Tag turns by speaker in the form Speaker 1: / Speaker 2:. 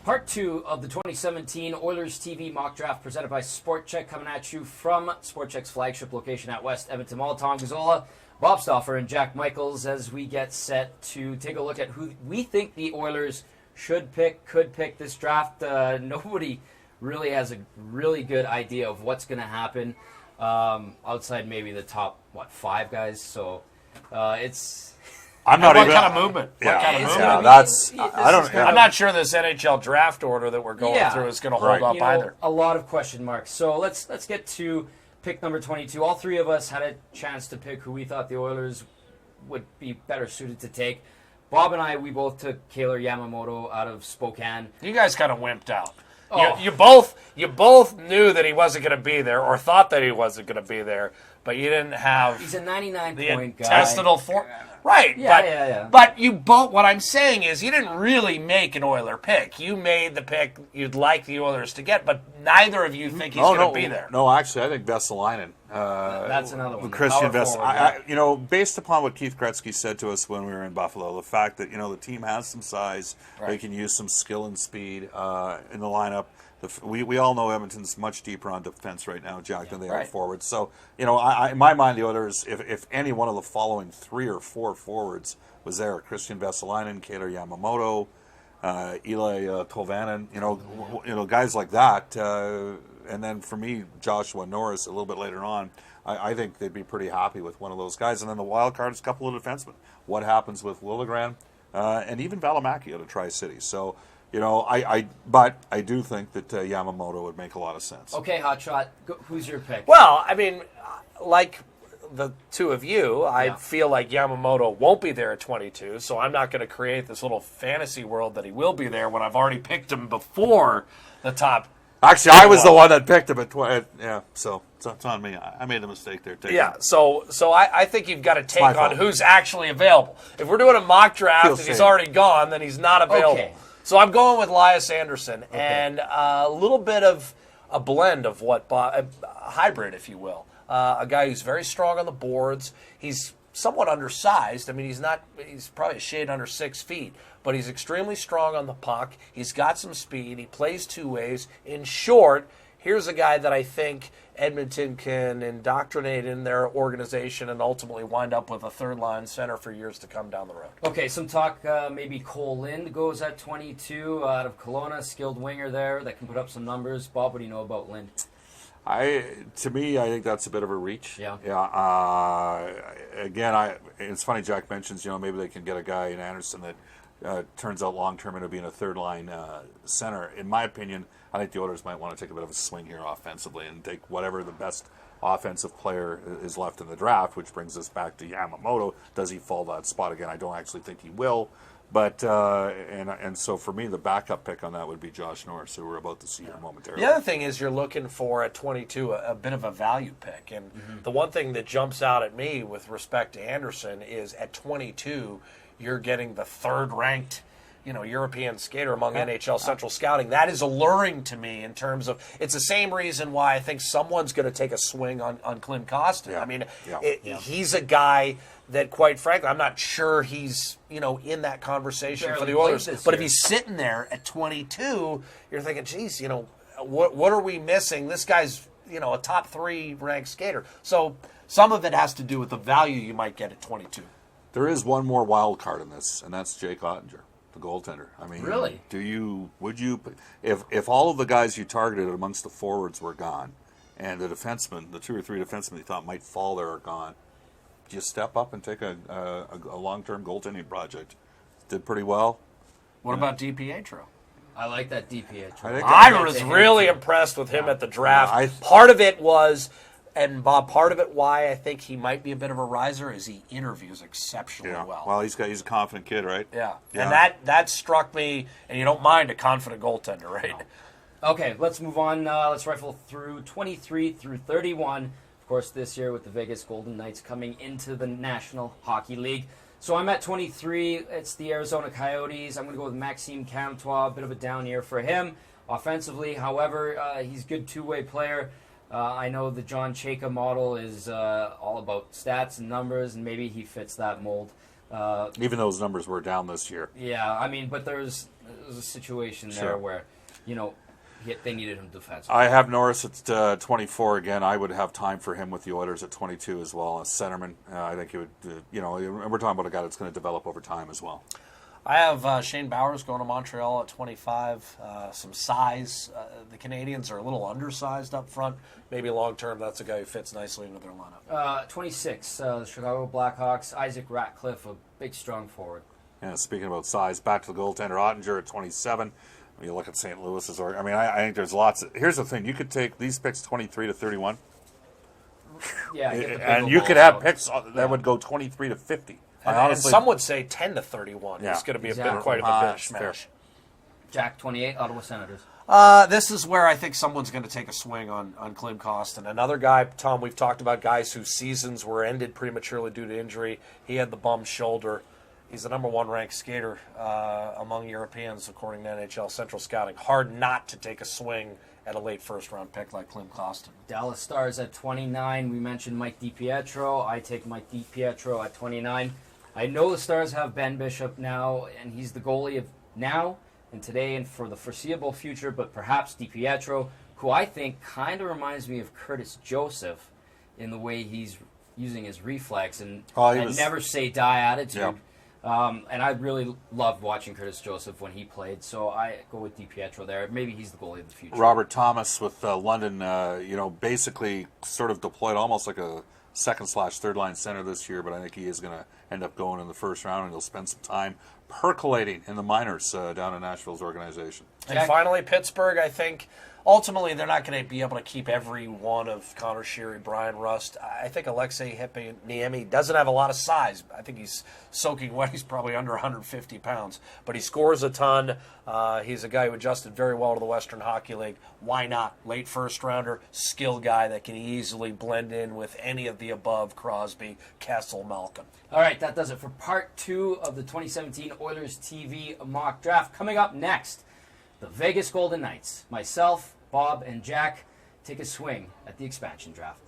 Speaker 1: Part 2 of the 2017 Oilers TV mock draft presented by Sport Check, coming at you from Sport Check's flagship location at West Edmonton Mall. Tom Gazzola, Bob Stauffer, and Jack Michaels as we get set to take a look at who we think the Oilers should pick, could pick this draft. Nobody really has a really good idea of what's going to happen outside maybe the top, 5 guys. So it's...
Speaker 2: I'm not even.
Speaker 3: What kind of movement?
Speaker 2: Yeah,
Speaker 3: what kind of movement?
Speaker 2: yeah, that's. I don't.
Speaker 3: I'm not sure this NHL draft order that we're going through is going to hold up either.
Speaker 1: A lot of question marks. So let's get to pick number 22. All three of us had a chance to pick who we thought the Oilers would be better suited to take. Bob and I, we both took Kailer Yamamoto out of Spokane.
Speaker 3: You guys kind of wimped out.
Speaker 1: Oh.
Speaker 3: You both knew that he wasn't going to be there, or thought that he wasn't going to be there, but you didn't have.
Speaker 1: He's a 99
Speaker 3: the
Speaker 1: point guy.
Speaker 3: intestinal form. Right,
Speaker 1: Yeah.
Speaker 3: But you both. What I'm saying is, you didn't really make an Oiler pick. You made the pick you'd like the Oilers to get, but neither of you think he's going to be there.
Speaker 2: No, actually, I think Vesalainen.
Speaker 1: That's another one.
Speaker 2: Christian
Speaker 1: Power forward,
Speaker 2: Vesalainen. Based upon what Keith Gretzky said to us when we were in Buffalo, the fact that the team has some size, they can use some skill and speed in the lineup. We all know Edmonton's much deeper on defense right now, Jack, than they are forwards. So, in my mind, the Oilers, if any one of the following 3 or 4 forwards was there, Christian Vesalainen, Kailer Yamamoto, Ilya Tolvanen, guys like that, and then for me, Joshua Norris a little bit later on, I think they'd be pretty happy with one of those guys. And then the wild card is a couple of defensemen. What happens with Liljegren and even Valimaki out of Tri-City? So, but I do think that Yamamoto would make a lot of sense.
Speaker 1: Okay, Hotshot, who's your pick?
Speaker 3: Well, I mean, like the two of you, I feel like Yamamoto won't be there at 22, so I'm not going to create this little fantasy world that he will be there when I've already picked him before the top.
Speaker 2: Actually, I was the one that picked him at 20. Yeah, so it's on me. I made the mistake there.
Speaker 3: So I think you've got to take on who's actually available. If we're doing a mock draft and he's already gone, then he's not available.
Speaker 1: Okay.
Speaker 3: So I'm going with Elias Anderson and a little bit of a blend of a hybrid, if you will. A guy who's very strong on the boards. He's somewhat undersized. I mean, he's probably a shade under 6 feet, but he's extremely strong on the puck. He's got some speed. He plays 2 ways. In short, here's a guy that I think Edmonton can indoctrinate in their organization and ultimately wind up with a third-line center for years to come down the road.
Speaker 1: Okay, some talk maybe Cole Lind goes at 22 out of Kelowna, skilled winger there that can put up some numbers. Bob, what do you know about Lind?
Speaker 2: To me, I think that's a bit of a reach.
Speaker 1: Yeah.
Speaker 2: Again, it's funny Jack mentions, maybe they can get a guy in Anderson that turns out long-term into being a third-line center. In my opinion, I think the Oilers might want to take a bit of a swing here offensively and take whatever the best offensive player is left in the draft, which brings us back to Yamamoto. Does he fall that spot again? I don't actually think he will. But and so for me, the backup pick on that would be Josh Norris, who we're about to see here momentarily.
Speaker 3: The other thing is you're looking for at 22 a bit of a value pick, and the one thing that jumps out at me with respect to Anderson is at 22 you're getting the third-ranked European skater among NHL Central Scouting. That is alluring to me in terms of, it's the same reason why I think someone's going to take a swing on Klim Kostin.
Speaker 2: Yeah.
Speaker 3: I mean, he's a guy that, quite frankly, I'm not sure he's, in that conversation for the Oilers. But if he's sitting there at 22, you're thinking, geez, what are we missing? This guy's, a top 3 ranked skater. So some of it has to do with the value you might get at 22.
Speaker 2: There is one more wild card in this, and that's Jake Ottinger, the goaltender. I mean,
Speaker 1: really?
Speaker 2: Would you, if all of the guys you targeted amongst the forwards were gone, and the defensemen, the 2 or 3 defensemen you thought might fall there are gone, do you step up and take a long-term goaltending project? Did pretty well.
Speaker 3: What about DiPietro?
Speaker 1: I like that DiPietro.
Speaker 3: I was really impressed with him at the draft. Part of it was, and Bob, part of it why I think he might be a bit of a riser is he interviews exceptionally well.
Speaker 2: Well, he's a confident kid, right?
Speaker 3: Yeah. And that struck me, and you don't mind a confident goaltender, right?
Speaker 1: No. Okay, let's move on. Let's rifle through 23 through 31. Of course, this year with the Vegas Golden Knights coming into the National Hockey League. So I'm at 23. It's the Arizona Coyotes. I'm going to go with Maxime Comtois. A bit of a down year for him offensively. However, he's a good two-way player. I know the John Chayka model is all about stats and numbers, and maybe he fits that mold.
Speaker 2: Even though those numbers were down this year.
Speaker 1: Yeah, I mean, but there's a situation there
Speaker 2: Sure.
Speaker 1: where, they needed him defensively.
Speaker 2: I have Norris at 24 again. I would have time for him with the Oilers at 22 as well. As centerman, I think he would, and we're talking about a guy that's going to develop over time as well.
Speaker 3: I have Shane Bowers going to Montreal at 25. Some size. The Canadians are a little undersized up front. Maybe long term, that's a guy who fits nicely into their lineup.
Speaker 1: 26, the Chicago Blackhawks, Isaac Ratcliffe, a big, strong forward.
Speaker 2: Yeah, speaking about size, back to the goaltender, Ottinger at 27. When you look at St. Louis's, I think there's lots. Here's the thing: you could take these picks 23 to 31,
Speaker 1: Yeah, get the big
Speaker 2: and
Speaker 1: old
Speaker 2: you could
Speaker 1: balls
Speaker 2: have
Speaker 1: out.
Speaker 2: picks that would go 23 to 50.
Speaker 3: And some would say 10 to 31.
Speaker 2: Yeah.
Speaker 3: It's going to be
Speaker 1: Exactly.
Speaker 3: quite a bit
Speaker 2: Fair.
Speaker 3: mishmash.
Speaker 1: Jack, 28, Ottawa Senators.
Speaker 3: This is where I think someone's going to take a swing on Klim Kostin. Another guy, Tom, we've talked about guys whose seasons were ended prematurely due to injury. He had the bum shoulder. He's the number 1 ranked skater among Europeans, according to NHL Central Scouting. Hard not to take a swing at a late first-round pick like Klim Kostin.
Speaker 1: Dallas Stars at 29. We mentioned Mike DiPietro. I take Mike DiPietro at 29. I know the Stars have Ben Bishop now, and he's the goalie of now and today and for the foreseeable future, but perhaps DiPietro, who I think kind of reminds me of Curtis Joseph in the way he's using his reflex and never say die attitude.
Speaker 2: Yeah.
Speaker 1: And I really loved watching Curtis Joseph when he played, so I go with DiPietro there. Maybe he's the goalie of the future.
Speaker 2: Robert Thomas with London, basically sort of deployed almost like a second/third line center this year, but I think he is going to end up going in the first round, and he'll spend some time percolating in the minors down in Nashville's organization.
Speaker 3: And finally, Pittsburgh, I think, ultimately they're not going to be able to keep every one of Connor Sheary, Brian Rust. I think Alexei Niemi doesn't have a lot of size. I think he's soaking wet. He's probably under 150 pounds. But he scores a ton. He's a guy who adjusted very well to the Western Hockey League. Why not? Late first-rounder, skill guy that can easily blend in with any of the above, Crosby, Kessel, Malkin.
Speaker 1: All right, that does it for part 2 of the 2017 Oilers TV mock draft. Coming up next, the Vegas Golden Knights. Myself, Bob, and Jack take a swing at the expansion draft.